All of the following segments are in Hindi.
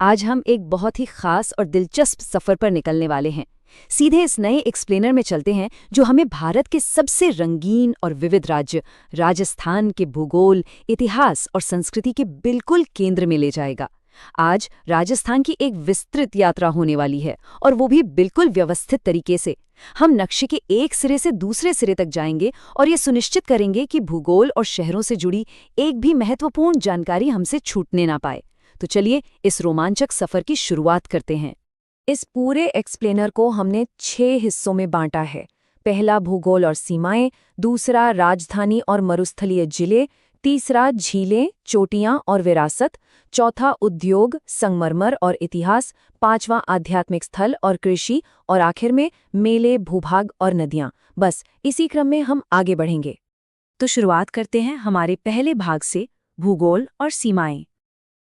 आज हम एक बहुत ही खास और दिलचस्प सफर पर निकलने वाले हैं। सीधे इस नए एक्सप्लेनर में चलते हैं जो हमें भारत के सबसे रंगीन और विविध राज्य राजस्थान के भूगोल, इतिहास और संस्कृति के बिल्कुल केंद्र में ले जाएगा। आज राजस्थान की एक विस्तृत यात्रा होने वाली है और वो भी बिल्कुल व्यवस्थित तरीके से। हम नक्शे के एक सिरे से दूसरे सिरे तक जाएंगे और ये सुनिश्चित करेंगे कि भूगोल और शहरों से जुड़ी एक भी महत्वपूर्ण जानकारी हमसे छूटने ना पाए। तो चलिए इस रोमांचक सफर की शुरुआत करते हैं। इस पूरे एक्सप्लेनर को हमने 6 हिस्सों में बांटा है। पहला भूगोल और सीमाएं, दूसरा राजधानी और मरुस्थलीय जिले, तीसरा झीलें, चोटियां और विरासत, चौथा उद्योग, संगमरमर और इतिहास, पांचवां आध्यात्मिक स्थल और कृषि और आखिर में मेले, भूभाग और नदियां। बस इसी क्रम में हम आगे बढ़ेंगे। तो शुरुआत करते हैं हमारे पहले भाग से, भूगोल और सीमाएं।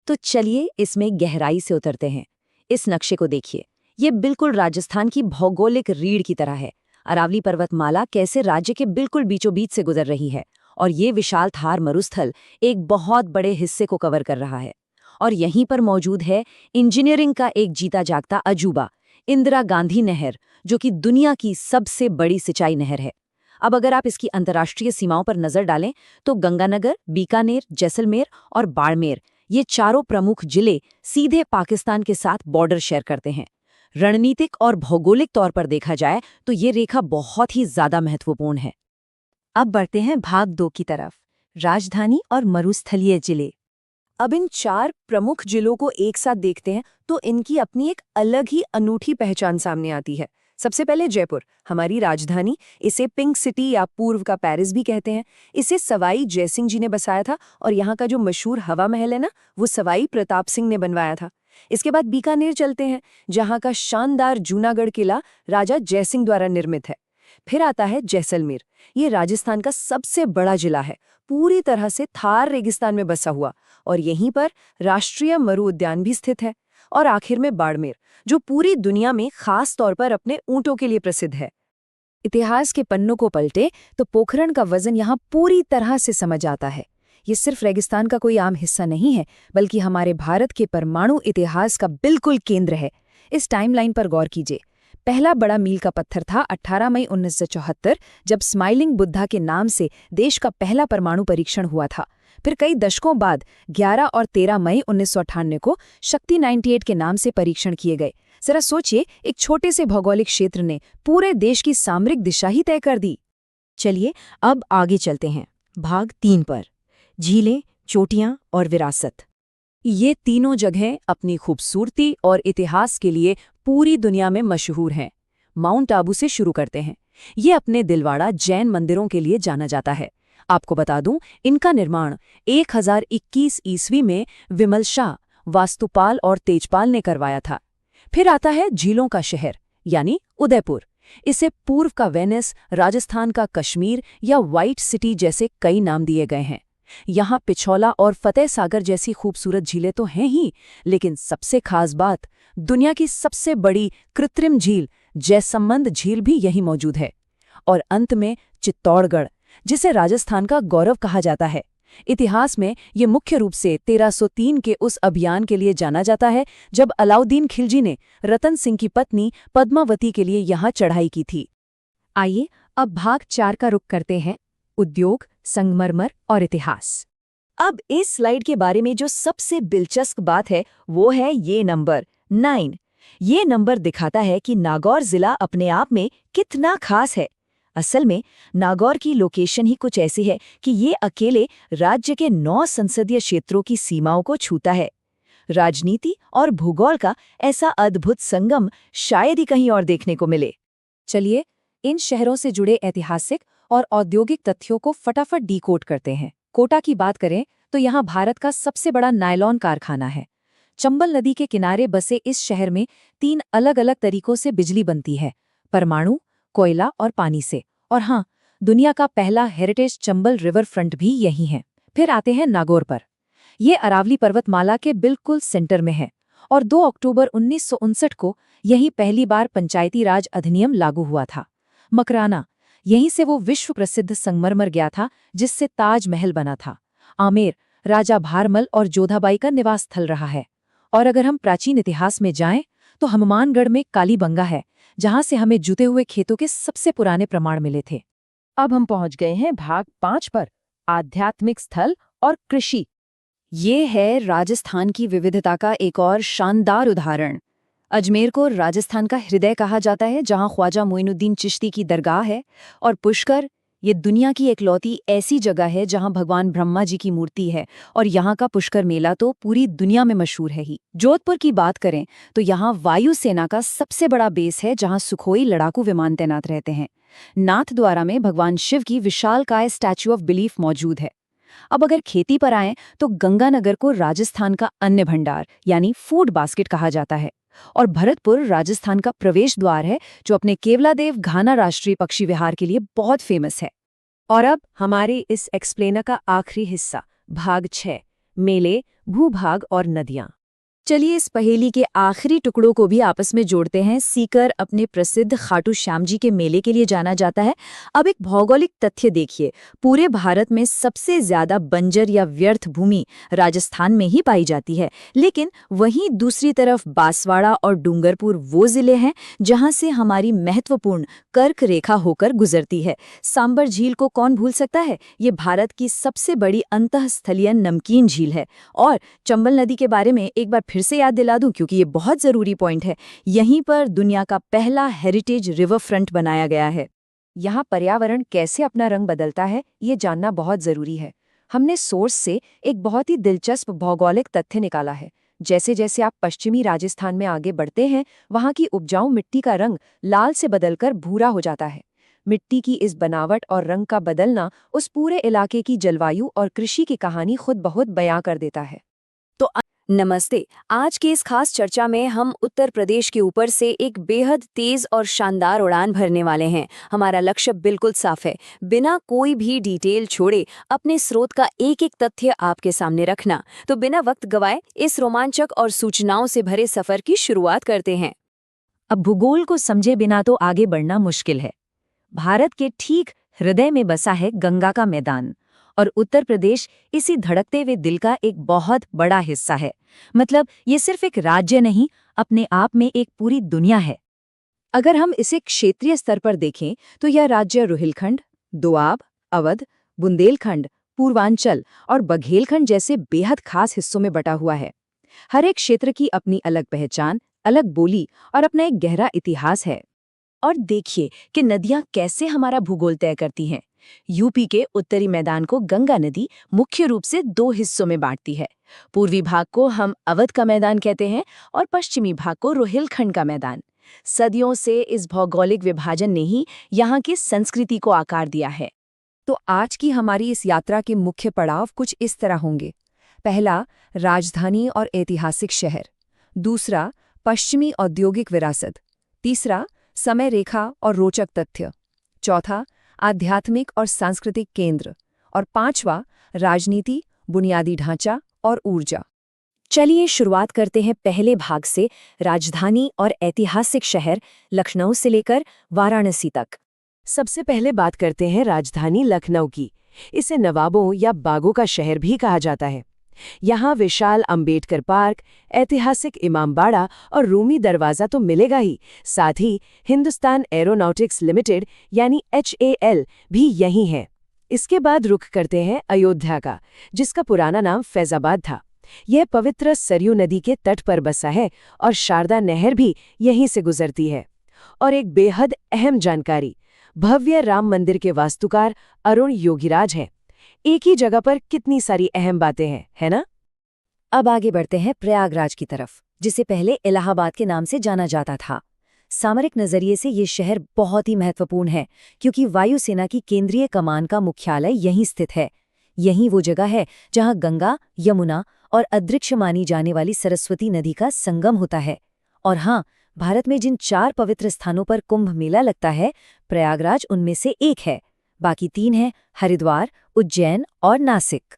तो चलिए इसमें गहराई से उतरते हैं। इस नक्शे को देखिए, ये बिल्कुल राजस्थान की भौगोलिक रीढ़ की तरह है। अरावली पर्वतमाला कैसे राज्य के बिल्कुल बीचों बीच से गुजर रही है और ये विशाल थार मरुस्थल एक बहुत बड़े हिस्से को कवर कर रहा है। और यहीं पर मौजूद है इंजीनियरिंग का एक जीता जागता अजूबा, इंदिरा गांधी नहर, जो कि दुनिया की सबसे बड़ी सिंचाई नहर है। अब अगर आप इसकी अंतर्राष्ट्रीय सीमाओं पर नजर डालें तो गंगानगर, बीकानेर, जैसलमेर और बाड़मेर, ये चारों प्रमुख जिले सीधे पाकिस्तान के साथ बॉर्डर शेयर करते हैं। रणनीतिक और भौगोलिक तौर पर देखा जाए तो ये रेखा बहुत ही ज्यादा महत्वपूर्ण है। अब बढ़ते हैं भाग 2 की तरफ, राजधानी और मरुस्थलीय जिले। अब इन 4 प्रमुख जिलों को एक साथ देखते हैं तो इनकी अपनी एक अलग ही अनूठी पहचान सामने आती है। सबसे पहले जयपुर, हमारी राजधानी। इसे पिंक सिटी या पूर्व का पेरिस भी कहते हैं। इसे सवाई जयसिंह जी ने बसाया था और यहाँ का जो मशहूर हवा महल है ना, वो सवाई प्रताप सिंह ने बनवाया था। इसके बाद बीकानेर चलते हैं, जहाँ का शानदार जूनागढ़ किला राजा जयसिंह द्वारा निर्मित है। फिर आता है जैसलमेर। ये राजस्थान का सबसे बड़ा जिला है, पूरी तरह से थार रेगिस्तान में बसा हुआ, और यहीं पर राष्ट्रीय मरु उद्यान भी स्थित है। और आखिर में बाड़मेर, जो पूरी दुनिया में खास तौर पर अपने ऊंटों के लिए प्रसिद्ध है। इतिहास के पन्नों को पलटे तो पोखरण का वजन यहाँ पूरी तरह से समझ आता है। ये सिर्फ रेगिस्तान का कोई आम हिस्सा नहीं है, बल्कि हमारे भारत के परमाणु इतिहास का बिल्कुल केंद्र है। इस टाइमलाइन पर गौर कीजिए। पहला बड़ा मील का पत्थर था 18 मई 1974, जब स्माइलिंग बुद्धा के नाम से देश का पहला परमाणु परीक्षण हुआ था। फिर कई दशकों बाद 11 और 13 मई 1998 को शक्ति 98 के नाम से परीक्षण किए गए। जरा सोचिए, एक छोटे से भौगोलिक क्षेत्र ने पूरे देश की सामरिक दिशा ही तय कर दी। चलिए अब आगे चलते हैं भाग 3 पर, झीलें, चोटियां और विरासत। ये तीनों जगहें अपनी खूबसूरती और इतिहास के लिए पूरी दुनिया में मशहूर हैं। माउंट आबू से शुरू करते हैं। ये अपने दिलवाड़ा जैन मंदिरों के लिए जाना जाता है। आपको बता दूं, इनका निर्माण 1021 ईस्वी में विमल शाह, वास्तुपाल और तेजपाल ने करवाया था। फिर आता है झीलों का शहर, यानी उदयपुर। इसे पूर्व का वेनिस, राजस्थान का कश्मीर या व्हाइट सिटी जैसे कई नाम दिए गए हैं। यहाँ पिछौला और फतेह सागर जैसी खूबसूरत झीलें तो हैं ही, लेकिन सबसे खास बात, दुनिया की सबसे बड़ी कृत्रिम झील जयसंबंध झील भी यहीं मौजूद है। और अंत में चित्तौड़गढ़, जिसे राजस्थान का गौरव कहा जाता है। इतिहास में ये मुख्य रूप से 1303 के उस अभियान के लिए जाना जाता है जब अलाउद्दीन खिलजी ने रतन सिंह की पत्नी पद्मावती के लिए यहाँ चढ़ाई की थी। आइए अब भाग 4 का रुख करते हैं, उद्योग, संगमरमर और इतिहास। अब इस स्लाइड के बारे में जो सबसे दिलचस्प बात है वो है ये नंबर 9। ये नंबर दिखाता है कि नागौर जिला अपने आप में कितना खास है। असल में नागौर की लोकेशन ही कुछ ऐसी है कि ये अकेले राज्य के 9 संसदीय क्षेत्रों की सीमाओं को छूता है। राजनीति और भूगोल का ऐसा अद्भुत संगम शायद ही कहीं और देखने को मिले। चलिए इन शहरों से जुड़े ऐतिहासिक और औद्योगिक तथ्यों को फटाफट डीकोड करते हैं। कोटा की बात करें तो यहाँ भारत का सबसे बड़ा नायलॉन कारखाना है। चंबल नदी के किनारे बसे इस शहर में 3 अलग-अलग तरीकों से बिजली बनती है, परमाणु, कोयला और पानी से। और हाँ, दुनिया का पहला हेरिटेज चंबल रिवर फ्रंट भी यही है। फिर आते हैं नागौर पर। ये अरावली पर्वतमाला के बिल्कुल सेंटर में है और 2 अक्टूबर 1959 को यही पहली बार पंचायती राज अधिनियम लागू हुआ था। मकराना, यहीं से वो विश्व प्रसिद्ध संगमरमर गया था जिससे ताजमहल बना था। आमेर, राजा भारमल और जोधाबाई का निवास स्थल रहा है। और अगर हम प्राचीन इतिहास में जाएं, तो हनुमानगढ़ में कालीबंगा है, जहां से हमें जुते हुए खेतों के सबसे पुराने प्रमाण मिले थे। अब हम पहुंच गए हैं भाग 5 पर, आध्यात्मिक स्थल और कृषि। ये है राजस्थान की विविधता का एक और शानदार उदाहरण। अजमेर को राजस्थान का हृदय कहा जाता है, जहां ख्वाजा मोइनुद्दीन चिश्ती की दरगाह है। और पुष्कर, ये दुनिया की एकलौती ऐसी जगह है जहां भगवान ब्रह्मा जी की मूर्ति है, और यहाँ का पुष्कर मेला तो पूरी दुनिया में मशहूर है ही। जोधपुर की बात करें तो यहाँ वायुसेना का सबसे बड़ा बेस है, जहां सुखोई लड़ाकू विमान तैनात रहते हैं। नाथद्वारा में भगवान शिव की विशालकाय स्टैच्यू ऑफ बिलीफ मौजूद है। अब अगर खेती पर आएं, तो गंगानगर को राजस्थान का अन्न भंडार यानी फूड बास्केट कहा जाता है। और भरतपुर राजस्थान का प्रवेश द्वार है, जो अपने केवलादेव घाना राष्ट्रीय पक्षी विहार के लिए बहुत फेमस है। और अब हमारे इस एक्सप्लेनर का आखिरी हिस्सा, भाग 6, मेले, भूभाग और नदियां। चलिए इस पहेली के आखिरी टुकड़ों को भी आपस में जोड़ते हैं। सीकर अपने प्रसिद्ध खाटू श्याम जी के मेले के लिए जाना जाता है। अब एक भौगोलिक तथ्य देखिए, पूरे भारत में सबसे ज्यादा बंजर या व्यर्थ भूमि राजस्थान में ही पाई जाती है, लेकिन वहीं दूसरी तरफ बांसवाड़ा और डूंगरपुर वो जिले हैं जहां से हमारी महत्वपूर्ण कर्क रेखा होकर गुजरती है। सांबर झील को कौन भूल सकता है, ये भारत की सबसे बड़ी अंतःस्थलीय नमकीन झील है। और चंबल नदी के बारे में एक बार फिर से याद दिला दूं, क्योंकि ये बहुत जरूरी पॉइंट है। यहीं पर दुनिया का पहला हेरिटेज रिवर फ्रंट बनाया गया है। यहाँ पर्यावरण कैसे अपना रंग बदलता है, ये जानना बहुत जरूरी है। हमने सोर्स से एक बहुत ही दिलचस्प भौगोलिक तथ्य निकाला है। जैसे जैसे आप पश्चिमी राजस्थान में आगे बढ़ते हैं, वहाँ की उपजाऊ मिट्टी का रंग लाल से बदलकर भूरा हो जाता है। मिट्टी की इस बनावट और रंग का बदलना उस पूरे इलाके की जलवायु और कृषि की कहानी खुद बहुत बयां कर देता है। तो नमस्ते। आज की इस खास चर्चा में हम उत्तर प्रदेश के ऊपर से एक बेहद तेज और शानदार उड़ान भरने वाले हैं। हमारा लक्ष्य बिल्कुल साफ है, बिना कोई भी डिटेल छोड़े अपने स्रोत का एक एक तथ्य आपके सामने रखना। तो बिना वक्त गवाए इस रोमांचक और सूचनाओं से भरे सफर की शुरुआत करते हैं। अब भूगोल को समझे बिना तो आगे बढ़ना मुश्किल है। भारत के ठीक हृदय में बसा है गंगा का मैदान, और उत्तर प्रदेश इसी धड़कते हुए दिल का एक बहुत बड़ा हिस्सा है। मतलब ये सिर्फ एक राज्य नहीं, अपने आप में एक पूरी दुनिया है। अगर हम इसे क्षेत्रीय स्तर पर देखें, तो यह राज्य रुहिलखंड, दोआब, अवध, बुंदेलखंड, पूर्वांचल और बघेलखंड जैसे बेहद खास हिस्सों में बटा हुआ है। हर एक क्षेत्र की अपनी अलग पहचान, अलग बोली और अपना एक गहरा इतिहास है। और देखिए कि नदियां कैसे हमारा भूगोल तय करती हैं। यूपी के उत्तरी मैदान को गंगा नदी मुख्य रूप से 2 हिस्सों में बांटती है। पूर्वी भाग को हम अवध का मैदान कहते हैं और पश्चिमी भाग को रोहिलखंड का मैदान। सदियों से इस भौगोलिक विभाजन ने ही यहाँ की संस्कृति को आकार दिया है। तो आज की हमारी इस यात्रा के मुख्य पड़ाव कुछ इस तरह होंगे। पहला, राजधानी और ऐतिहासिक शहर। दूसरा, पश्चिमी औद्योगिक विरासत। तीसरा, समय रेखा और रोचक तथ्य। चौथा, आध्यात्मिक और सांस्कृतिक केंद्र। और पांचवा, राजनीति, बुनियादी ढांचा और ऊर्जा। चलिए शुरुआत करते हैं पहले भाग से, राजधानी और ऐतिहासिक शहर लखनऊ से लेकर वाराणसी तक। सबसे पहले बात करते हैं राजधानी लखनऊ की। इसे नवाबों या बागों का शहर भी कहा जाता है। यहाँ विशाल अंबेडकर पार्क, ऐतिहासिक इमामबाड़ा और रूमी दरवाज़ा तो मिलेगा ही, साथ ही हिंदुस्तान एरोनॉटिक्स लिमिटेड यानी HAL भी यहीं है। इसके बाद रुख करते हैं अयोध्या का, जिसका पुराना नाम फैजाबाद था। यह पवित्र सरयू नदी के तट पर बसा है और शारदा नहर भी यहीं से गुजरती है। और एक बेहद अहम जानकारी, भव्य राम मंदिर के वास्तुकार अरुण योगीराज हैं। एक ही जगह पर कितनी सारी अहम बातें हैं, है ना? अब आगे बढ़ते हैं प्रयागराज की तरफ, जिसे पहले इलाहाबाद के नाम से जाना जाता था। सामरिक नजरिए से ये शहर बहुत ही महत्वपूर्ण है, क्योंकि वायुसेना की केंद्रीय कमान का मुख्यालय यहीं स्थित है। यहीं वो जगह है जहां गंगा, यमुना और अदृश्य मानी जाने वाली सरस्वती नदी का संगम होता है। और हाँ, भारत में जिन 4 पवित्र स्थानों पर कुंभ मेला लगता है, प्रयागराज उनमें से एक है। बाकी 3 हैं हरिद्वार, उज्जैन और नासिक।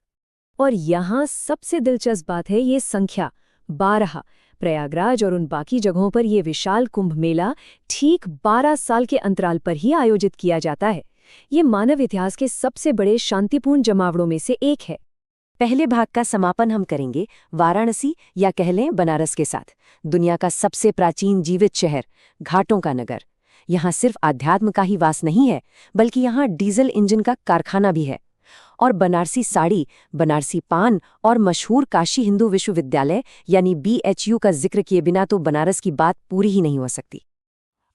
और यहाँ सबसे दिलचस्प बात है ये संख्या 12। प्रयागराज और उन बाकी जगहों पर ये विशाल कुंभ मेला ठीक 12 साल के अंतराल पर ही आयोजित किया जाता है। ये मानव इतिहास के सबसे बड़े शांतिपूर्ण जमावड़ों में से एक है। पहले भाग का समापन हम करेंगे वाराणसी या कह लें बनारस के साथ। दुनिया का सबसे प्राचीन जीवित शहर, घाटों का नगर। यहाँ सिर्फ आध्यात्म का ही वास नहीं है, बल्कि यहाँ डीजल इंजन का कारखाना भी है। और बनारसी साड़ी, बनारसी पान और मशहूर काशी हिंदू विश्वविद्यालय यानी BHU का जिक्र किए बिना तो बनारस की बात पूरी ही नहीं हो सकती।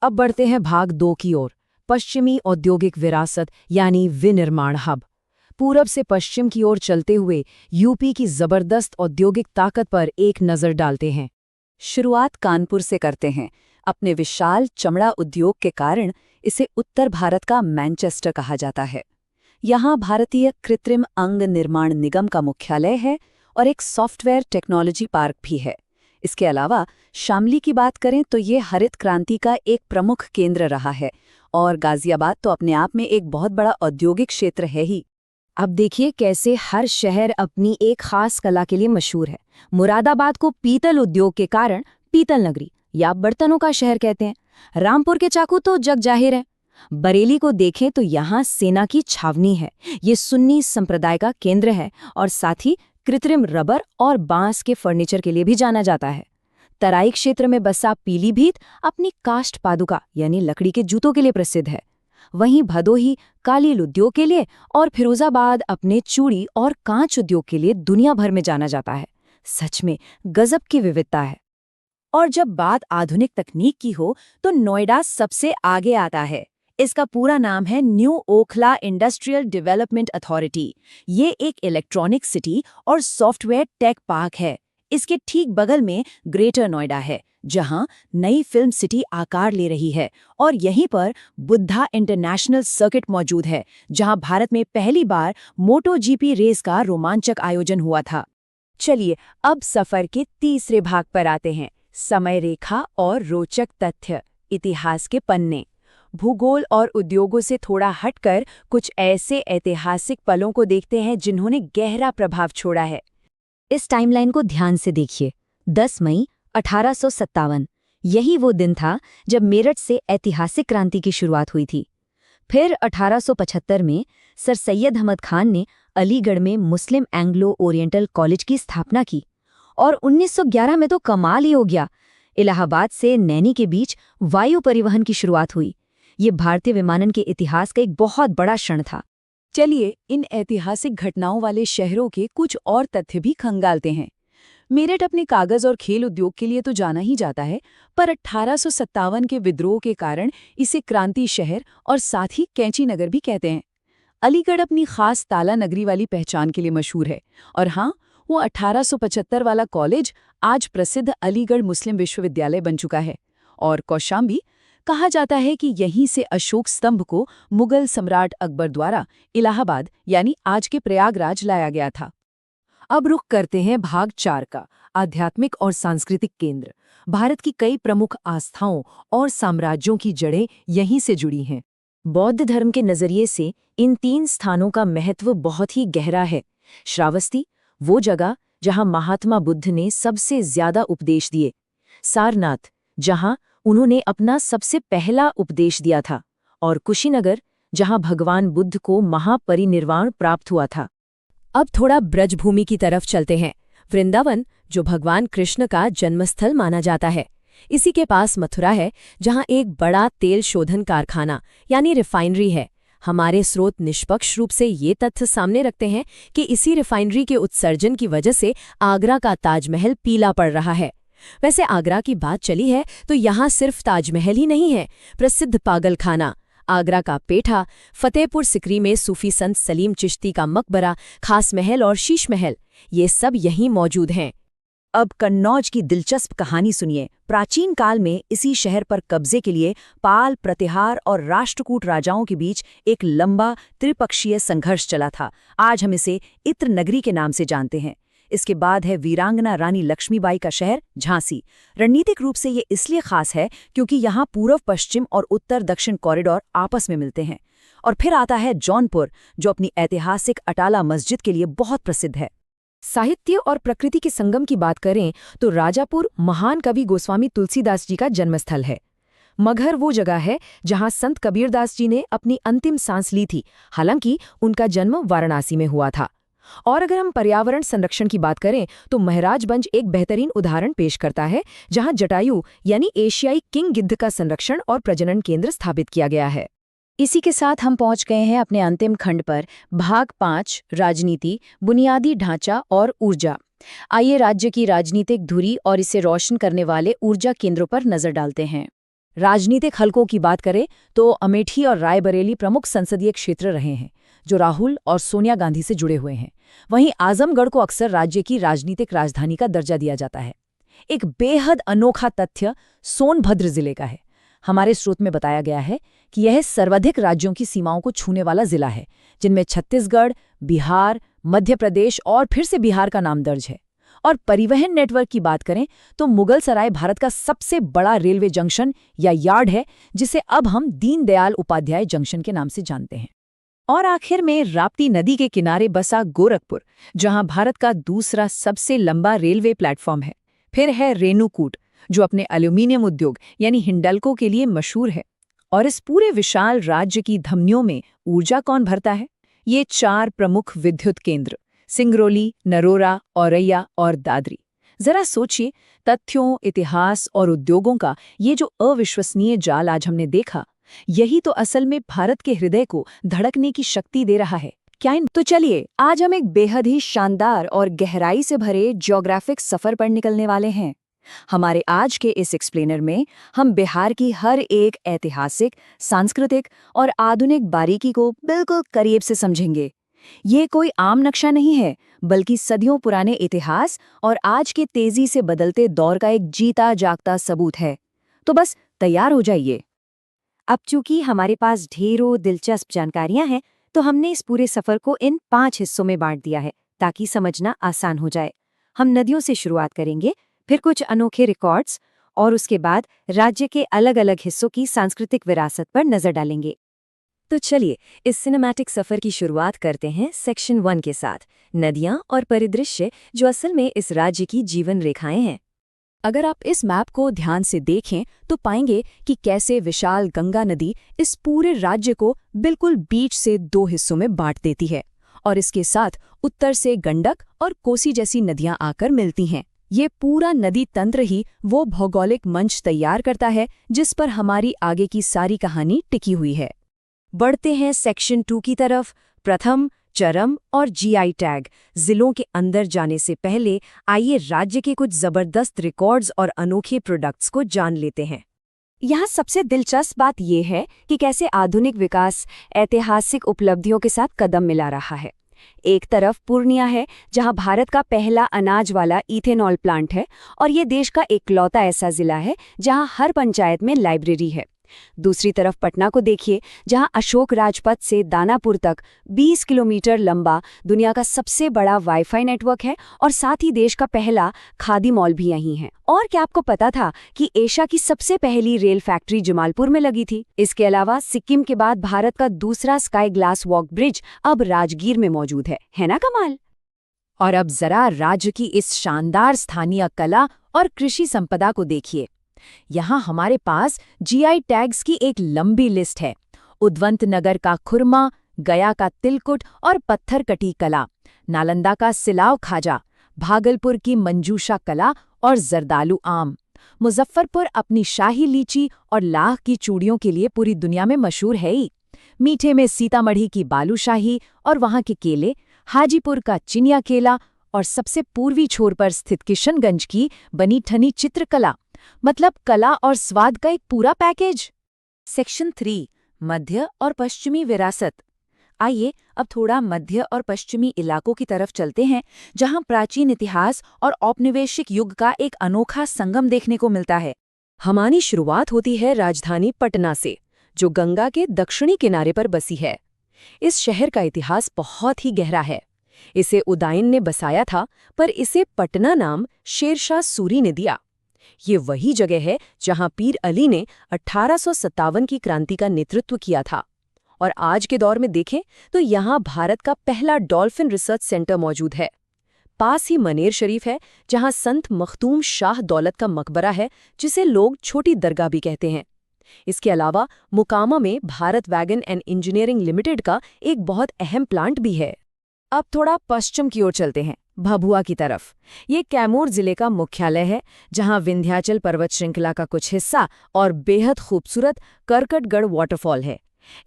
अब बढ़ते हैं भाग 2 की ओर, पश्चिमी औद्योगिक विरासत यानी विनिर्माण हब। पूरब से पश्चिम की ओर चलते हुए यूपी की जबरदस्त औद्योगिक ताकत पर एक नज़र डालते हैं। शुरुआत कानपुर से करते हैं। अपने विशाल चमड़ा उद्योग के कारण इसे उत्तर भारत का मैनचेस्टर कहा जाता है। यहाँ भारतीय कृत्रिम अंग निर्माण निगम का मुख्यालय है और एक सॉफ्टवेयर टेक्नोलॉजी पार्क भी है। इसके अलावा शामली की बात करें तो ये हरित क्रांति का एक प्रमुख केंद्र रहा है, और गाजियाबाद तो अपने आप में एक बहुत बड़ा औद्योगिक क्षेत्र है ही। अब देखिए कैसे हर शहर अपनी एक खास कला के लिए मशहूर है। मुरादाबाद को पीतल उद्योग के कारण पीतल नगरी या बर्तनों का शहर कहते हैं। रामपुर के चाकू तो जग जाहिर है। बरेली को देखें तो यहाँ सेना की छावनी है। ये सुन्नी संप्रदाय का केंद्र है और साथ ही कृत्रिम रबर और बांस के फर्नीचर के लिए भी जाना जाता है। तराई क्षेत्र में बसा पीलीभीत अपनी काष्ठ पादुका यानी लकड़ी के जूतों के लिए प्रसिद्ध है। वहीं भदोही कालील उद्योग के लिए और फिरोजाबाद अपने चूड़ी और कांच उद्योग के लिए दुनिया भर में जाना जाता है। सच में गजब की विविधता है। और जब बात आधुनिक तकनीक की हो तो नोएडा सबसे आगे आता है। इसका पूरा नाम है new Okhla industrial development authority. ये एक इलेक्ट्रॉनिक सिटी और सॉफ्टवेयर टेक पार्क है। इसके ठीक बगल में ग्रेटर नोएडा है, जहां नई फिल्म सिटी आकार ले रही है। और यहीं पर बुद्धा इंटरनेशनल सर्किट मौजूद है, जहां भारत में पहली बार MotoGP रेस का रोमांचक आयोजन हुआ था। चलिए अब सफर के तीसरे भाग पर आते हैं, समय रेखा और रोचक तथ्य, इतिहास के पन्ने। भूगोल और उद्योगों से थोड़ा हटकर कुछ ऐसे ऐतिहासिक पलों को देखते हैं जिन्होंने गहरा प्रभाव छोड़ा है। इस टाइमलाइन को ध्यान से देखिए। 10 मई 1857, यही वो दिन था जब मेरठ से ऐतिहासिक क्रांति की शुरुआत हुई थी। फिर 1875 में सर सैयद अहमद खान ने अलीगढ़ में मुस्लिम एंग्लो ओरिएंटल कॉलेज की स्थापना की। और 1911 में तो कमाल ही हो गया, इलाहाबाद से नैनी के बीच वायु परिवहन की शुरुआत हुई। ये भारतीय विमानन के इतिहास का एक बहुत बड़ा क्षण था। चलिए इन ऐतिहासिक घटनाओं वाले शहरों के कुछ और तथ्य भी खंगालते हैं। मेरठ अपने कागज और खेल उद्योग के लिए तो जाना ही जाता है, पर 1857 के विद्रोह के कारण इसे क्रांति शहर और साथ ही कैंची नगर भी कहते हैं। अलीगढ़ अपनी खास ताला नगरी वाली पहचान के लिए मशहूर है। और हाँ, वो 1875 वाला कॉलेज आज प्रसिद्ध अलीगढ़ मुस्लिम विश्वविद्यालय बन चुका है। और कौशाम्बी, कहा जाता है कि यहीं से अशोक स्तंभ को मुगल सम्राट अकबर द्वारा इलाहाबाद यानी आज के प्रयागराज लाया गया था। अब रुख करते हैं भाग 4 का, आध्यात्मिक और सांस्कृतिक केंद्र। भारत की कई प्रमुख आस्थाओं और साम्राज्यों की जड़ें यहीं से जुड़ी हैं। बौद्ध धर्म के नजरिए से इन 3 स्थानों का महत्व बहुत ही गहरा है। श्रावस्ती, वो जगह जहां महात्मा बुद्ध ने सबसे ज्यादा उपदेश दिए। सारनाथ, जहां उन्होंने अपना सबसे पहला उपदेश दिया था। और कुशीनगर, जहां भगवान बुद्ध को महापरिनिर्वाण प्राप्त हुआ था। अब थोड़ा ब्रजभूमि की तरफ चलते हैं। वृंदावन, जो भगवान कृष्ण का जन्मस्थल माना जाता है। इसी के पास मथुरा है, जहां एक बड़ा तेल शोधन कारखाना यानी रिफाइनरी है। हमारे स्रोत निष्पक्ष रूप से ये तथ्य सामने रखते हैं कि इसी रिफाइनरी के उत्सर्जन की वजह से आगरा का ताजमहल पीला पड़ रहा है। वैसे आगरा की बात चली है तो यहाँ सिर्फ ताजमहल ही नहीं है, प्रसिद्ध पागलखाना, आगरा का पेठा, फतेहपुर सिकरी में सूफी संत सलीम चिश्ती का मकबरा, खास महल और शीश महल, ये सब यहीं मौजूद हैं। अब कन्नौज की दिलचस्प कहानी सुनिए। प्राचीन काल में इसी शहर पर कब्जे के लिए पाल, प्रतिहार और राष्ट्रकूट राजाओं के बीच एक लंबा त्रिपक्षीय संघर्ष चला था। आज हम इसे इत्र नगरी के नाम से जानते हैं। इसके बाद है वीरांगना रानी लक्ष्मीबाई का शहर झांसी। रणनीतिक रूप से ये इसलिए खास है क्योंकि यहाँ पूर्व पश्चिम और उत्तर दक्षिण कॉरिडोर आपस में मिलते हैं। और फिर आता है जौनपुर, जो अपनी ऐतिहासिक अटाला मस्जिद के लिए बहुत प्रसिद्ध है। साहित्य और प्रकृति के संगम की बात करें तो राजापुर महान कवि गोस्वामी तुलसीदास जी का जन्मस्थल है। मगहर वो जगह है जहां संत कबीरदास जी ने अपनी अंतिम सांस ली थी, हालांकि उनका जन्म वाराणसी में हुआ था। और अगर हम पर्यावरण संरक्षण की बात करें तो महाराजगंज एक बेहतरीन उदाहरण पेश करता है, जहां जटायु यानी एशियाई किंग गिद्ध का संरक्षण और प्रजनन केंद्र स्थापित किया गया है। इसी के साथ हम पहुंच गए हैं अपने अंतिम खंड पर, भाग 5, राजनीति, बुनियादी ढांचा और ऊर्जा। आइए राज्य की राजनीतिक धुरी और इसे रोशन करने वाले ऊर्जा केंद्रों पर नजर डालते हैं। राजनीतिक हलकों की बात करें तो अमेठी और रायबरेली प्रमुख संसदीय क्षेत्र रहे हैं, जो राहुल और सोनिया गांधी से जुड़े हुए हैं। वहीं आजमगढ़ को अक्सर राज्य की राजनीतिक राजधानी का दर्जा दिया जाता है। एक बेहद अनोखा तथ्य सोनभद्र जिले का है। हमारे स्रोत में बताया गया है कि यह सर्वाधिक राज्यों की सीमाओं को छूने वाला जिला है, जिनमें छत्तीसगढ़, बिहार, मध्य प्रदेश और फिर से बिहार का नाम दर्ज है। और परिवहन नेटवर्क की बात करें तो मुगलसराय भारत का सबसे बड़ा रेलवे जंक्शन या यार्ड है, जिसे अब हम दीनदयाल उपाध्याय जंक्शन के नाम से जानते हैं। और आखिर में राप्ती नदी के किनारे बसा गोरखपुर, जहां भारत का दूसरा सबसे लंबा रेलवे प्लेटफॉर्म है। फिर है रेणुकूट, जो अपने एल्यूमिनियम उद्योग यानी हिंडल्को के लिए मशहूर है। और इस पूरे विशाल राज्य की धमनियों में ऊर्जा कौन भरता है? ये 4 प्रमुख विद्युत केंद्र, सिंगरौली, नरोरा, औरैया और दादरी। जरा सोचिए, तथ्यों, इतिहास और उद्योगों का ये जो अविश्वसनीय जाल आज हमने देखा, यही तो असल में भारत के हृदय को धड़कने की शक्ति दे रहा है। तो चलिए, आज हम एक बेहद ही शानदार और गहराई से भरे ज्योग्राफिक सफर पर निकलने वाले हैं। हमारे आज के इस एक्सप्लेनर में हम बिहार की हर एक ऐतिहासिक, सांस्कृतिक और आधुनिक बारीकी को बिल्कुल करीब से समझेंगे। ये कोई आम नक्शा नहीं है, बल्कि सदियों पुराने इतिहास और आज के तेजी से बदलते दौर का एक जीता जागता सबूत है। तो बस तैयार हो जाइए। अब चूंकि हमारे पास ढेरों दिलचस्प जानकारियां हैं, तो हमने इस पूरे सफर को इन 5 हिस्सों में बांट दिया है, ताकि समझना आसान हो जाए। हम नदियों से शुरुआत करेंगे, फिर कुछ अनोखे रिकॉर्ड्स और उसके बाद राज्य के अलग अलग हिस्सों की सांस्कृतिक विरासत पर नजर डालेंगे। तो चलिए, इस सिनेमैटिक सफर की शुरुआत करते हैं सेक्शन 1 के साथ, नदियां और परिदृश्य, जो असल में इस राज्य की जीवन रेखाएं हैं। अगर आप इस मैप को ध्यान से देखें तो पाएंगे कि कैसे विशाल गंगा नदी इस पूरे राज्य को बिल्कुल बीच से 2 हिस्सों में बांट देती है, और इसके साथ उत्तर से गंडक और कोसी जैसी नदियां आकर मिलती हैं। ये पूरा नदी तंत्र ही वो भौगोलिक मंच तैयार करता है जिस पर हमारी आगे की सारी कहानी टिकी हुई है। बढ़ते हैं सेक्शन 2 की तरफ। प्रथम, चरम और जीआई टैग। जिलों के अंदर जाने से पहले आइए राज्य के कुछ जबरदस्त रिकॉर्ड्स और अनोखे प्रोडक्ट्स को जान लेते हैं। यहाँ सबसे दिलचस्प बात यह है कि कैसे आधुनिक विकास ऐतिहासिक उपलब्धियों के साथ कदम मिला रहा है। एक तरफ पूर्णिया है, जहां भारत का पहला अनाज वाला इथेनॉल प्लांट है, और ये देश का इकलौता ऐसा जिला है जहां हर पंचायत में लाइब्रेरी है। दूसरी तरफ पटना को देखिए, जहां अशोक राजपथ से दानापुर तक 20 किलोमीटर लंबा दुनिया का सबसे बड़ा वाईफाई नेटवर्क है, और साथ ही देश का पहला खादी मॉल भी यहीं है। और क्या आपको पता था कि एशिया की सबसे पहली रेल फैक्ट्री जमालपुर में लगी थी? इसके अलावा सिक्किम के बाद भारत का दूसरा स्काई ग्लास वॉक ब्रिज अब राजगीर में मौजूद है ना कमाल? और अब जरा राज्य की इस शानदार स्थानीय कला और कृषि संपदा को देखिए। यहाँ हमारे पास जीआई टैग्स की एक लंबी लिस्ट है। उद्वंत नगर का खुरमा, गया का तिलकुट और पत्थर कटी कला, नालंदा का सिलाव खाजा, भागलपुर की मंजूषा कला और जरदालू आम, मुजफ्फरपुर अपनी शाही लीची और लाख की चूड़ियों के लिए पूरी दुनिया में मशहूर है ही। मीठे में सीतामढ़ी की बालूशाही और वहाँ के केले, हाजीपुर का चिनिया केला और सबसे पूर्वी छोर पर स्थित किशनगंज की बनी ठनी चित्रकला। मतलब कला और स्वाद का एक पूरा पैकेज। सेक्शन 3, मध्य और पश्चिमी विरासत। आइए अब थोड़ा मध्य और पश्चिमी इलाकों की तरफ चलते हैं, जहां प्राचीन इतिहास और औपनिवेशिक युग का एक अनोखा संगम देखने को मिलता है। हमारी शुरुआत होती है राजधानी पटना से, जो गंगा के दक्षिणी किनारे पर बसी है। इस शहर का इतिहास बहुत ही गहरा है। इसे उदायन ने बसाया था, पर इसे पटना नाम शेरशाह सूरी ने दिया। ये वही जगह है जहां पीर अली ने 1857 की क्रांति का नेतृत्व किया था। और आज के दौर में देखें तो यहाँ भारत का पहला डॉल्फिन रिसर्च सेंटर मौजूद है। पास ही मनेर शरीफ है, जहां संत मखदूम शाह दौलत का मकबरा है, जिसे लोग छोटी दरगाह भी कहते हैं। इसके अलावा मुकामा में Bharat wagon and engineering limited का एक बहुत अहम प्लांट भी है। अब थोड़ा पश्चिम की ओर चलते हैं, भभुआ की तरफ। ये कैमूर जिले का मुख्यालय है, जहां विंध्याचल पर्वत श्रृंखला का कुछ हिस्सा और बेहद खूबसूरत करकटगढ़ वाटरफॉल है।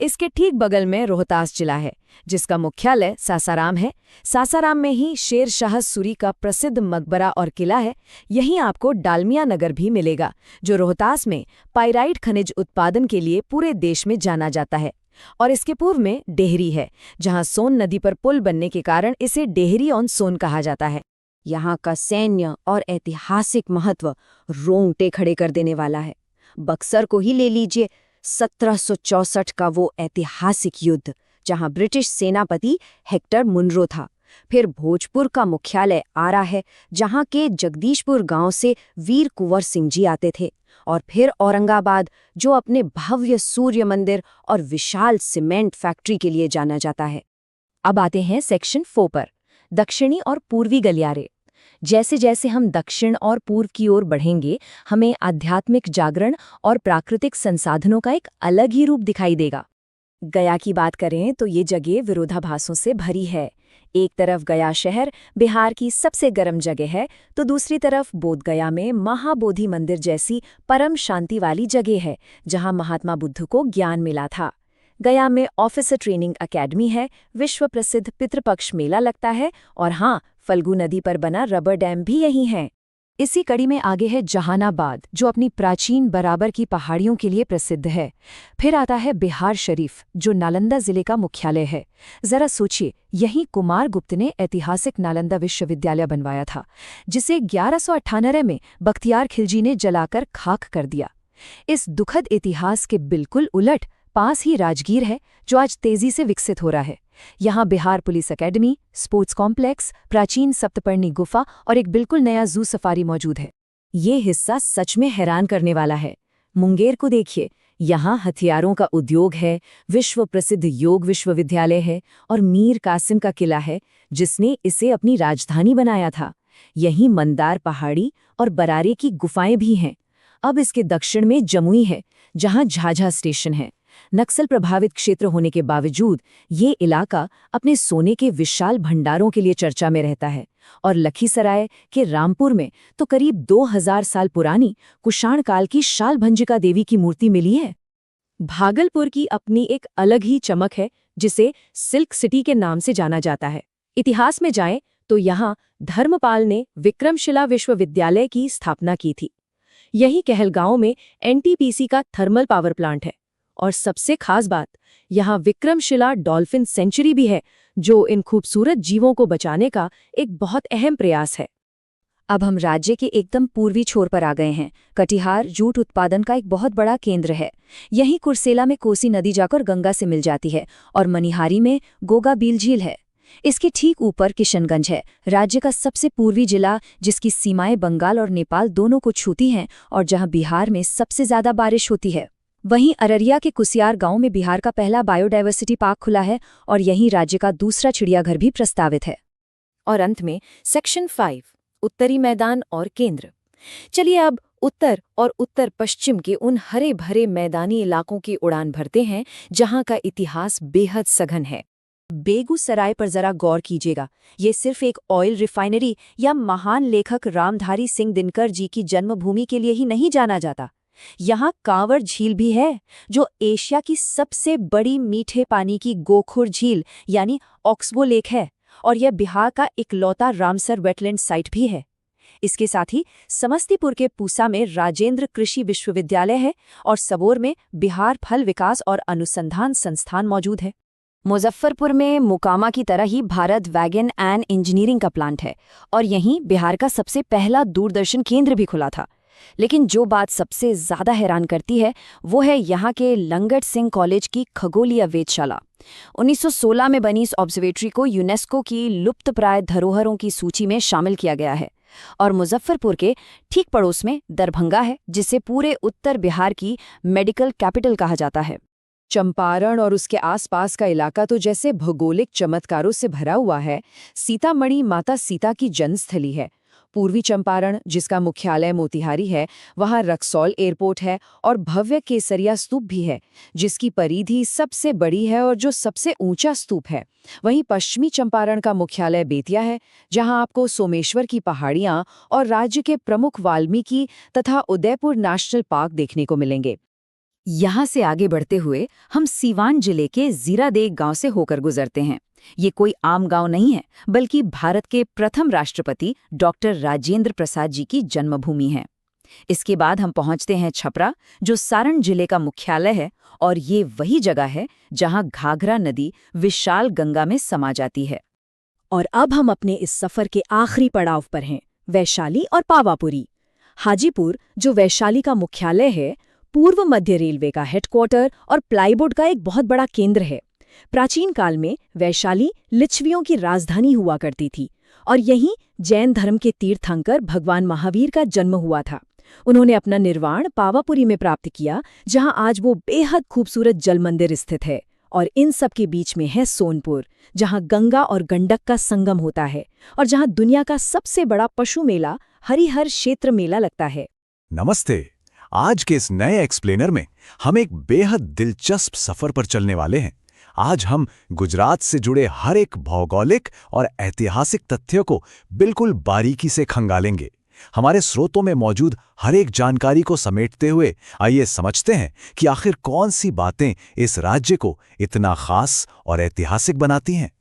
इसके ठीक बगल में रोहतास जिला है, जिसका मुख्यालय सासाराम है। सासाराम में ही शेर शाह सूरी का प्रसिद्ध मकबरा और किला है। यहीं आपको डालमिया नगर भी मिलेगा, जो रोहतास में पाइराइट खनिज उत्पादन के लिए पूरे देश में जाना जाता है। और इसके पूर्व में डेहरी है, जहां सोन नदी पर पुल बनने के कारण इसे डेहरी ऑन सोन कहा जाता है। यहाँ का सैन्य और ऐतिहासिक महत्व रोंगटे खड़े कर देने वाला है। बक्सर को ही ले लीजिए, 1764 का वो ऐतिहासिक युद्ध, जहां ब्रिटिश सेनापति हेक्टर मुनरो था। फिर भोजपुर का मुख्यालय आरा है, जहां के जगदीशपुर गांव से वीर कुंवर सिंह जी आते थे। और फिर औरंगाबाद, जो अपने भव्य सूर्य मंदिर और विशाल सीमेंट फैक्ट्री के लिए जाना जाता है। अब आते हैं सेक्शन 4 पर, दक्षिणी और पूर्वी गलियारे। जैसे जैसे हम दक्षिण और पूर्व की ओर बढ़ेंगे, हमें आध्यात्मिक जागरण और प्राकृतिक संसाधनों का एक अलग ही रूप दिखाई देगा। गया की बात करें तो ये जगह विरोधाभासों से भरी है। एक तरफ गया शहर बिहार की सबसे गर्म जगह है, तो दूसरी तरफ बोधगया में महाबोधि मंदिर जैसी परम शांति वाली जगह है, जहां महात्मा बुद्ध को ज्ञान मिला था। गया में ऑफिसर ट्रेनिंग एकेडमी है, विश्व प्रसिद्ध पितृपक्ष मेला लगता है, और हाँ, फल्गु नदी पर बना रबर डैम भी यही है। इसी कड़ी में आगे है जहानाबाद, जो अपनी प्राचीन बराबर की पहाड़ियों के लिए प्रसिद्ध है। फिर आता है बिहार शरीफ, जो नालंदा जिले का मुख्यालय है। जरा सोचिए, यहीं कुमारगुप्त ने ऐतिहासिक नालंदा विश्वविद्यालय बनवाया था, जिसे 1198 में बख्तियार खिलजी ने जलाकर खाक कर दिया। इस दुखद इतिहास के बिल्कुल उलट पास ही राजगीर है, जो आज तेजी से विकसित हो रहा है। यहाँ Bihar police academy, sports complex, प्राचीन सप्तपर्णी गुफा और एक बिल्कुल नया जू सफारी मौजूद है। ये हिस्सा सच में हैरान करने वाला है। मुंगेर को देखिए, यहाँ हथियारों का उद्योग है, विश्व प्रसिद्ध योग विश्वविद्यालय है और मीर कासिम का किला है, जिसने इसे अपनी राजधानी बनाया था। यहीं मंदार पहाड़ी और बरारे की गुफाएं भी हैं। अब इसके दक्षिण में जमुई है, जहाँ झाझा स्टेशन है। नक्सल प्रभावित क्षेत्र होने के बावजूद ये इलाका अपने सोने के विशाल भंडारों के लिए चर्चा में रहता है। और लखीसराय के रामपुर में तो करीब 2000 साल पुरानी कुषाण काल की शालभंजिका देवी की मूर्ति मिली है। भागलपुर की अपनी एक अलग ही चमक है, जिसे सिल्क सिटी के नाम से जाना जाता है। इतिहास में जाएं तो यहाँ धर्मपाल ने विक्रमशिला विश्वविद्यालय की स्थापना की थी। यही कहलगांव में एनटीपीसी का थर्मल पावर प्लांट है। और सबसे खास बात, यहाँ विक्रमशिला डॉल्फिन सेंचुरी भी है, जो इन खूबसूरत जीवों को बचाने का एक बहुत अहम प्रयास है। अब हम राज्य के एकदम पूर्वी छोर पर आ गए हैं। कटिहार जूट उत्पादन का एक बहुत बड़ा केंद्र है। यहीं कुर्सेला में कोसी नदी जाकर गंगा से मिल जाती है और मनिहारी में गोगाबील झील है। इसके ठीक ऊपर किशनगंज है, राज्य का सबसे पूर्वी जिला, जिसकी सीमाएं बंगाल और नेपाल दोनों को छूती हैं और जहां बिहार में सबसे ज्यादा बारिश होती है। वहीं अररिया के कुसियार गांव में बिहार का पहला बायोडायवर्सिटी पार्क खुला है और यहीं राज्य का दूसरा चिड़ियाघर भी प्रस्तावित है। और अंत में सेक्शन 5, उत्तरी मैदान और केंद्र। चलिए अब उत्तर और उत्तर पश्चिम के उन हरे भरे मैदानी इलाकों की उड़ान भरते हैं, जहां का इतिहास बेहद सघन है। बेगूसराय पर जरा गौर कीजिएगा। ये सिर्फ एक ऑयल रिफाइनरी या महान लेखक रामधारी सिंह दिनकर जी की जन्मभूमि के लिए ही नहीं जाना जाता। यहाँ कांवर झील भी है, जो एशिया की सबसे बड़ी मीठे पानी की गोखुर झील यानी ऑक्सबो लेक है, और यह बिहार का इकलौता रामसर वेटलैंड साइट भी है। इसके साथ ही समस्तीपुर के पूसा में राजेंद्र कृषि विश्वविद्यालय है और सबौर में बिहार फल विकास और अनुसंधान संस्थान मौजूद है। मुजफ्फरपुर में मोकामा की तरह ही भारत वैगन एंड इंजीनियरिंग का प्लांट है और यहीं बिहार का सबसे पहला दूरदर्शन केंद्र भी खुला था। लेकिन जो बात सबसे ज्यादा हैरान करती है वो है यहाँ के लंगट सिंह कॉलेज की खगोलीय वेधशाला। 1916 में बनी इस ऑब्जर्वेटरी को यूनेस्को की लुप्तप्राय धरोहरों की सूची में शामिल किया गया है। और मुजफ्फरपुर के ठीक पड़ोस में दरभंगा है, जिसे पूरे उत्तर बिहार की मेडिकल कैपिटल कहा जाता है। चंपारण और उसके आसपास का इलाका तो जैसे भौगोलिक चमत्कारों से भरा हुआ है। सीतामढ़ी माता सीता की जन्मस्थली है। पूर्वी चंपारण, जिसका मुख्यालय मोतिहारी है, वहाँ रक्सौल एयरपोर्ट है और भव्य केसरिया स्तूप भी है, जिसकी परिधि सबसे बड़ी है और जो सबसे ऊंचा स्तूप है। वहीं पश्चिमी चंपारण का मुख्यालय बेतिया है, जहां आपको सोमेश्वर की पहाड़ियां और राज्य के प्रमुख वाल्मीकि तथा उदयपुर नेशनल पार्क देखने को मिलेंगे। यहाँ से आगे बढ़ते हुए हम सीवान जिले के जीरादेग गांव से होकर गुजरते हैं। ये कोई आम गांव नहीं है, बल्कि भारत के प्रथम राष्ट्रपति डॉक्टर राजेंद्र प्रसाद जी की जन्मभूमि है। इसके बाद हम पहुंचते हैं छपरा, जो सारण जिले का मुख्यालय है, और ये वही जगह है जहां घाघरा नदी विशाल गंगा में समा जाती है। और अब हम अपने इस सफर के आखिरी पड़ाव पर हैं, वैशाली और पावापुरी। हाजीपुर, जो वैशाली का मुख्यालय है, पूर्व मध्य रेलवे का हेडक्वार्टर और प्लाईवुड का एक बहुत बड़ा केंद्र है। प्राचीन काल में वैशाली लिच्छवियों की राजधानी हुआ करती थी और यहीं जैन धर्म के तीर्थंकर भगवान महावीर का जन्म हुआ था। उन्होंने अपना निर्वाण पावापुरी में प्राप्त किया, जहां आज वो बेहद खूबसूरत जल मंदिर स्थित है। और इन सब के बीच में है सोनपुर, जहां गंगा और गंडक का संगम होता है और जहां दुनिया का सबसे बड़ा पशु मेला हरिहर क्षेत्र मेला लगता है। नमस्ते। आज के इस नए एक्सप्लेनर में हम एक बेहद दिलचस्प सफर पर चलने वाले हैं। आज हम गुजरात से जुड़े हर एक भौगोलिक और ऐतिहासिक तथ्य को बिल्कुल बारीकी से खंगालेंगे। हमारे स्रोतों में मौजूद हर एक जानकारी को समेटते हुए आइए समझते हैं कि आखिर कौन सी बातें इस राज्य को इतना खास और ऐतिहासिक बनाती हैं।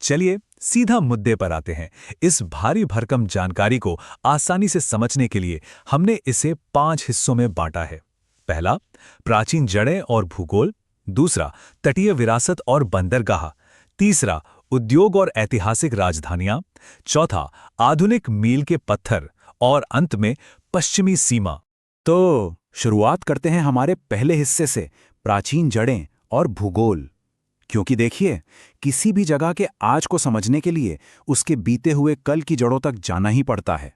चलिए सीधा मुद्दे पर आते हैं। इस भारी भरकम जानकारी को आसानी से समझने के लिए हमने इसे 5 हिस्सों में बांटा है। पहला, प्राचीन जड़ें और भूगोल। दूसरा, तटीय विरासत और बंदरगाह। तीसरा, उद्योग और ऐतिहासिक राजधानियां। चौथा, आधुनिक मील के पत्थर। और अंत में पश्चिमी सीमा। तो शुरुआत करते हैं हमारे पहले हिस्से से, प्राचीन जड़ें और भूगोल। क्योंकि देखिए, किसी भी जगह के आज को समझने के लिए उसके बीते हुए कल की जड़ों तक जाना ही पड़ता है।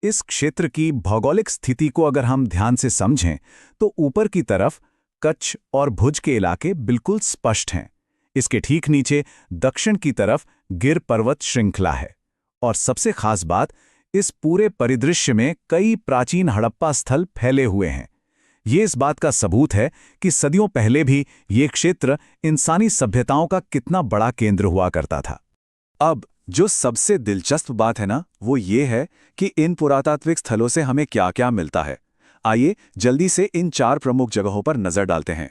इस क्षेत्र की भौगोलिक स्थिति को अगर हम ध्यान से समझें तो ऊपर की तरफ कच्छ और भुज के इलाके बिल्कुल स्पष्ट हैं। इसके ठीक नीचे दक्षिण की तरफ गिर पर्वत श्रृंखला है। और सबसे खास बात, इस पूरे परिदृश्य में कई प्राचीन हड़प्पा स्थल फैले हुए हैं। ये इस बात का सबूत है कि सदियों पहले भी ये क्षेत्र इंसानी सभ्यताओं का कितना बड़ा केंद्र हुआ करता था। अब जो सबसे दिलचस्प बात है ना, वो ये है कि इन पुरातात्विक स्थलों से हमें क्या-क्या मिलता है। आइए जल्दी से इन 4 प्रमुख जगहों पर नजर डालते हैं।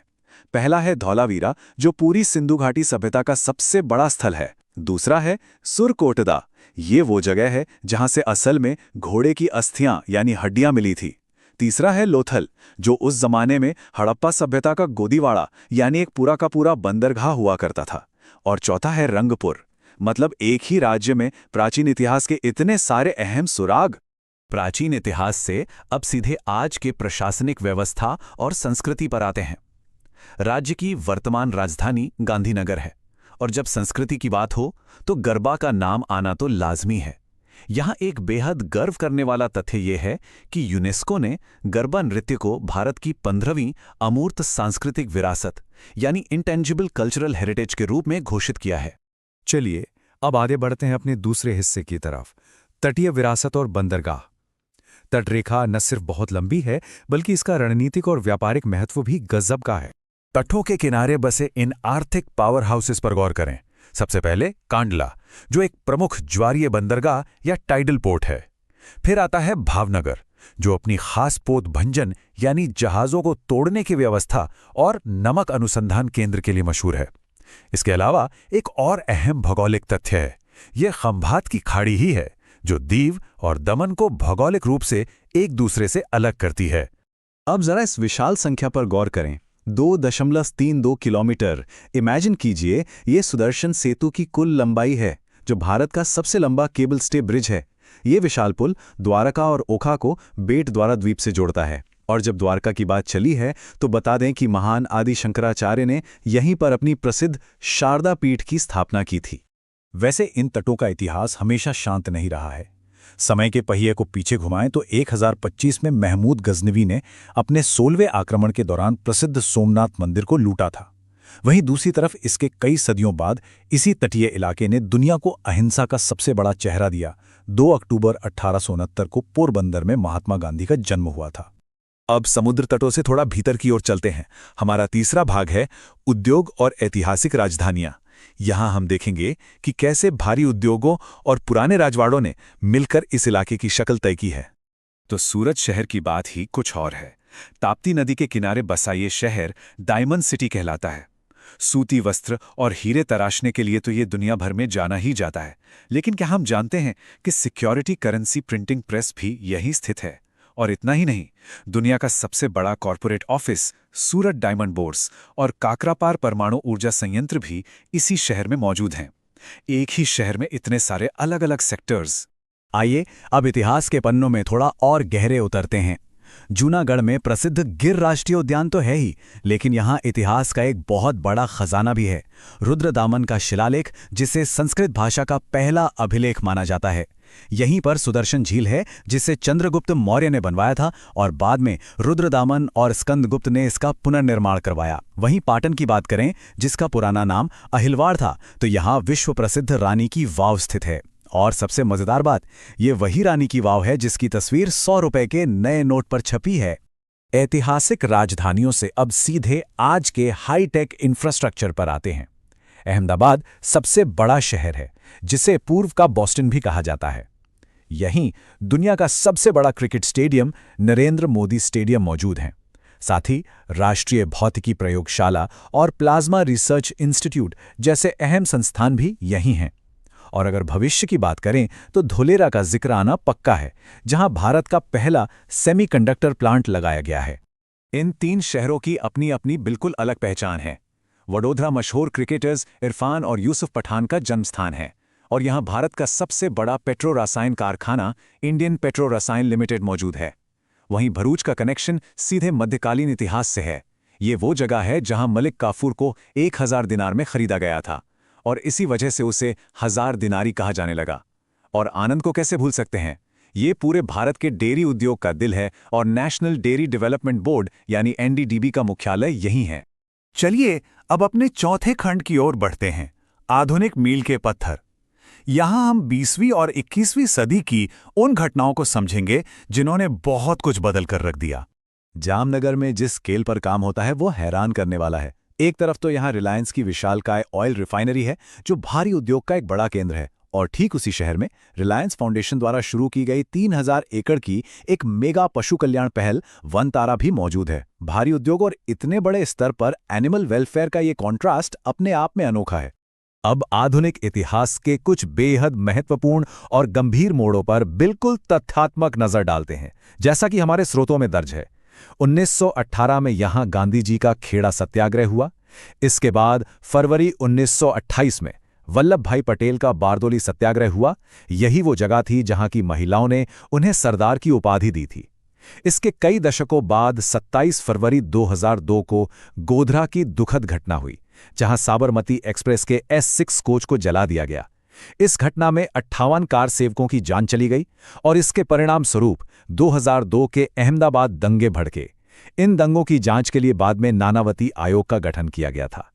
पहला है धौलावीरा, जो पूरी सिंधु घाटी सभ्यता का सबसे बड़ा स्थल है। दूसरा है सुरकोटदा, ये वो जगह है जहां से असल में घोड़े की अस्थियां यानी हड्डियां मिली थी। तीसरा है लोथल, जो उस जमाने में हड़प्पा सभ्यता का गोदीवाड़ा यानी एक पूरा का पूरा बंदरगाह हुआ करता था। और चौथा है रंगपुर, मतलब एक ही राज्य में प्राचीन इतिहास के इतने सारे अहम सुराग। प्राचीन इतिहास से अब सीधे आज के प्रशासनिक व्यवस्था और संस्कृति पर आते हैं। राज्य की वर्तमान राजधानी गांधीनगर है, और जब संस्कृति की बात हो तो गरबा का नाम आना तो लाजमी है। यहाँ एक बेहद गर्व करने वाला तथ्य यह है कि यूनेस्को ने गरबा नृत्य को भारत की 15वीं अमूर्त सांस्कृतिक विरासत यानी इंटेंजिबल कल्चरल हेरिटेज के रूप में घोषित किया है। चलिए अब आगे बढ़ते हैं अपने दूसरे हिस्से की तरफ, तटीय विरासत और बंदरगाह। तटरेखा न सिर्फ बहुत लंबी है, बल्कि इसका रणनीतिक और व्यापारिक महत्व भी गजब का है। तटों के किनारे बसे इन आर्थिक पावर हाउसेस पर गौर करें। सबसे पहले कांडला, जो एक प्रमुख ज्वारीय बंदरगाह या टाइडल पोर्ट है। फिर आता है भावनगर, जो अपनी खास पोत भंजन यानी जहाज़ों को तोड़ने की व्यवस्था और नमक अनुसंधान केंद्र के लिए मशहूर है। इसके अलावा एक और अहम भौगोलिक तथ्य है, यह खंभात की खाड़ी ही है, जो दीव और दमन को भौगोलिक रूप से एक दूसरे से अलग करती है। अब जरा इस विशाल संख्या पर गौर करें, 2.32 किलोमीटर। इमेजिन कीजिए, ये सुदर्शन सेतु की कुल लंबाई है, जो भारत का सबसे लंबा केबल स्टे ब्रिज है। ये विशाल पुल द्वारका और ओखा को बेट द्वारा द्वीप से जोड़ता है। और जब द्वारका की बात चली है तो बता दें कि महान आदि शंकराचार्य ने यहीं पर अपनी प्रसिद्ध शारदा पीठ की स्थापना की थी। वैसे इन तटों का इतिहास हमेशा शांत नहीं रहा है। समय के पहिए को पीछे घुमाएं तो 1025 में महमूद गजनवी ने अपने 16वें आक्रमण के दौरान प्रसिद्ध सोमनाथ मंदिर को लूटा था। वहीं दूसरी तरफ इसके कई सदियों बाद इसी तटीय इलाके ने दुनिया को अहिंसा का सबसे बड़ा चेहरा दिया, 2 अक्टूबर 1869 को पोरबंदर में महात्मा गांधी का जन्म हुआ था। अब समुद्र तटों से थोड़ा भीतर की ओर चलते हैं। हमारा तीसरा भाग है उद्योग और ऐतिहासिक राजधानियां। यहां हम देखेंगे कि कैसे भारी उद्योगों और पुराने राजवाड़ों ने मिलकर इस इलाके की शक्ल तय की है। तो सूरत शहर की बात ही कुछ और है। ताप्ती नदी के किनारे बसा ये शहर डायमंड सिटी कहलाता है। सूती वस्त्र और हीरे तराशने के लिए तो ये दुनिया भर में जाना ही जाता है। लेकिन क्या हम जानते हैं कि सिक्योरिटी करेंसी प्रिंटिंग प्रेस भी यहीं स्थित है? और इतना ही नहीं, दुनिया का सबसे बड़ा कॉरपोरेट ऑफिस सूरत डायमंड बोर्स और काकरापार परमाणु ऊर्जा संयंत्र भी इसी शहर में मौजूद हैं। एक ही शहर में इतने सारे अलग अलग सेक्टर्स। आइए अब इतिहास के पन्नों में थोड़ा और गहरे उतरते हैं। जूनागढ़ में प्रसिद्ध गिर राष्ट्रीय उद्यान तो है ही, लेकिन यहाँ इतिहास का एक बहुत बड़ा खजाना भी है। रुद्रदामन का शिलालेख, जिसे संस्कृत भाषा का पहला अभिलेख माना जाता है। यहीं पर सुदर्शन झील है, जिसे चंद्रगुप्त मौर्य ने बनवाया था और बाद में रुद्रदामन और स्कंदगुप्त ने इसका पुनर्निर्माण करवाया। वहीं पाटन की बात करें, जिसका पुराना नाम अहिलवाड़ था, तो यहाँ विश्व प्रसिद्ध रानी की वाव स्थित है। और सबसे मजेदार बात, ये वही रानी की वाव है जिसकी तस्वीर 100 रुपए के नए नोट पर छपी है। ऐतिहासिक राजधानियों से अब सीधे आज के हाईटेक इंफ्रास्ट्रक्चर पर आते हैं। अहमदाबाद सबसे बड़ा शहर है, जिसे पूर्व का बॉस्टन भी कहा जाता है। यहीं दुनिया का सबसे बड़ा cricket stadium Narendra Modi stadium मौजूद है। साथ ही राष्ट्रीय भौतिकी प्रयोगशाला और प्लाज्मा रिसर्च इंस्टीट्यूट जैसे अहम संस्थान भी यहीं हैं। और अगर भविष्य की बात करें तो धोलेरा का जिक्र आना पक्का है, जहां भारत का पहला सेमीकंडक्टर प्लांट लगाया गया है। इन 3 शहरों की अपनी अपनी बिल्कुल अलग पहचान है। वडोदरा मशहूर क्रिकेटर्स इरफान और यूसुफ पठान का जन्मस्थान है, और यहां भारत का सबसे बड़ा पेट्रो रसायन कारखाना इंडियन पेट्रो रसायन लिमिटेड मौजूद है। वहीं भरूच का कनेक्शन सीधे मध्यकालीन इतिहास से है। ये वो जगह है जहां मलिक काफूर को 1000 दिनार में खरीदा गया था, और इसी वजह से उसे 1000 दिनारी कहा जाने लगा। और आनंद को कैसे भूल सकते हैं? ये पूरे भारत के डेयरी उद्योग का दिल है, और नेशनल डेयरी डेवलपमेंट बोर्ड यानी NDDB का मुख्यालय यहीं है। चलिए अब अपने चौथे खंड की ओर बढ़ते हैं, आधुनिक मील के पत्थर। यहां हम 20वीं और 21वीं सदी की उन घटनाओं को समझेंगे जिन्होंने बहुत कुछ बदल कर रख दिया। जामनगर में जिस स्केल पर काम होता है वो हैरान करने वाला है। एक तरफ तो यहाँ रिलायंस की विशालकाय ऑयल रिफाइनरी है, जो भारी उद्योग का एक बड़ा केंद्र है, और ठीक उसी शहर में रिलायंस फाउंडेशन द्वारा शुरू की गई 3000 एकड़ की एक मेगा पशु कल्याण पहल वन तारा भी मौजूद है। भारी उद्योग और इतने बड़े स्तर पर एनिमल वेलफेयर का ये कॉन्ट्रास्ट अपने आप में अनोखा है। अब आधुनिक इतिहास के कुछ बेहद महत्वपूर्ण और गंभीर मोड़ों पर बिल्कुल तथ्यात्मक नजर डालते हैं, जैसा कि हमारे स्रोतों में दर्ज है। 1918 में यहां गांधी जी का खेड़ा सत्याग्रह हुआ। इसके बाद फरवरी 1928 में वल्लभ भाई पटेल का बारदोली सत्याग्रह हुआ। यही वो जगह थी जहां की महिलाओं ने उन्हें सरदार की उपाधि दी थी। इसके कई दशकों बाद 27 फरवरी 2002 को गोधरा की दुखद घटना हुई, जहां साबरमती एक्सप्रेस के S6 कोच को जला दिया गया। इस घटना में 58 कार सेवकों की जान चली गई, और इसके परिणाम स्वरूप 2002 के अहमदाबाद दंगे भड़के। इन दंगों की जांच के लिए बाद में नानावती आयोग का गठन किया गया था।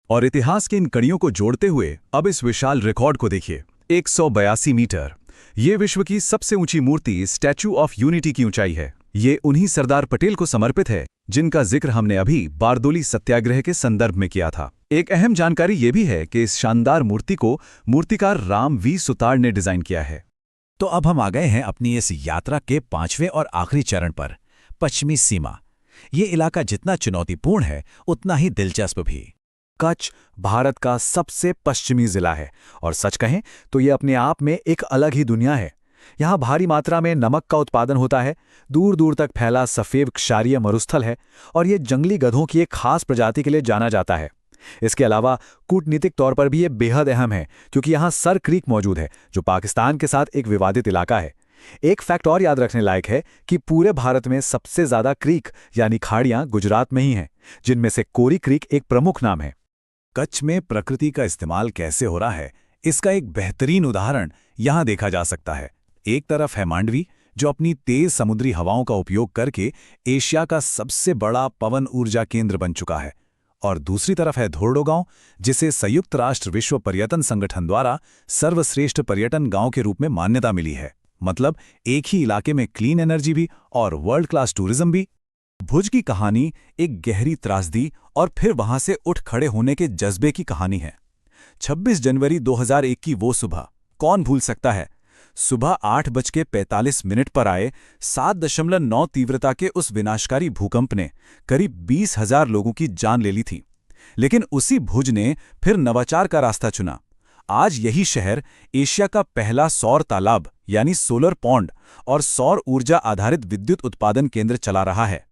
और इतिहास की इन कड़ियों को जोड़ते हुए अब इस विशाल रिकॉर्ड को देखिए, 182 मीटर। ये विश्व की सबसे ऊंची मूर्ति स्टैच्यू ऑफ यूनिटी की ऊंचाई है। ये उन्हीं सरदार पटेल को समर्पित है जिनका जिक्र हमने अभी बारदोली सत्याग्रह के संदर्भ में किया था। एक अहम जानकारी ये भी है कि इस शानदार मूर्ति को मूर्तिकार राम वी सुतार ने डिजाइन किया है। तो अब हम आ गए हैं अपनी इस यात्रा के 5वें और आखिरी चरण पर, पश्चिमी सीमा। ये इलाका जितना चुनौतीपूर्ण है उतना ही दिलचस्प भी। कच्छ भारत का सबसे पश्चिमी जिला है, और सच कहें तो ये अपने आप में एक अलग ही दुनिया है। यहाँ भारी मात्रा में नमक का उत्पादन होता है। दूर दूर तक फैला सफेद क्षारीय मरुस्थल है, और ये जंगली गधों की एक खास प्रजाति के लिए जाना जाता है। इसके अलावा कूटनीतिक तौर पर भी ये बेहद अहम है, क्योंकि यहाँ सर क्रीक मौजूद है, जो पाकिस्तान के साथ एक विवादित इलाका है। एक फैक्ट और याद रखने लायक है कि पूरे भारत में सबसे ज्यादा क्रीक यानी खाड़ियां गुजरात में ही हैं, जिनमें से कोरी क्रीक एक प्रमुख नाम है। कच्छ में प्रकृति का इस्तेमाल कैसे हो रहा है, इसका एक बेहतरीन उदाहरण यहां देखा जा सकता है। एक तरफ है मांडवी, जो अपनी तेज समुद्री हवाओं का उपयोग करके एशिया का सबसे बड़ा पवन ऊर्जा केंद्र बन चुका है, और दूसरी तरफ है धोरडो गांव, जिसे संयुक्त राष्ट्र विश्व पर्यटन संगठन द्वारा सर्वश्रेष्ठ पर्यटन गांव के रूप में मान्यता मिली है। मतलब एक ही इलाके में क्लीन एनर्जी भी और वर्ल्ड क्लास टूरिज्म भी। भुज की कहानी एक गहरी त्रासदी और फिर वहां से उठ खड़े होने के जज्बे की कहानी है। 26 जनवरी 2001 की वो सुबह कौन भूल सकता है। सुबह 8:45 पर आए 7.9 तीव्रता के उस विनाशकारी भूकंप ने करीब 20,000 लोगों की जान ले ली थी। लेकिन उसी भुज ने फिर नवाचार का रास्ता चुना। आज यही शहर एशिया का पहला सौर तालाब यानी सोलर पॉन्ड और सौर ऊर्जा आधारित विद्युत उत्पादन केंद्र चला रहा है।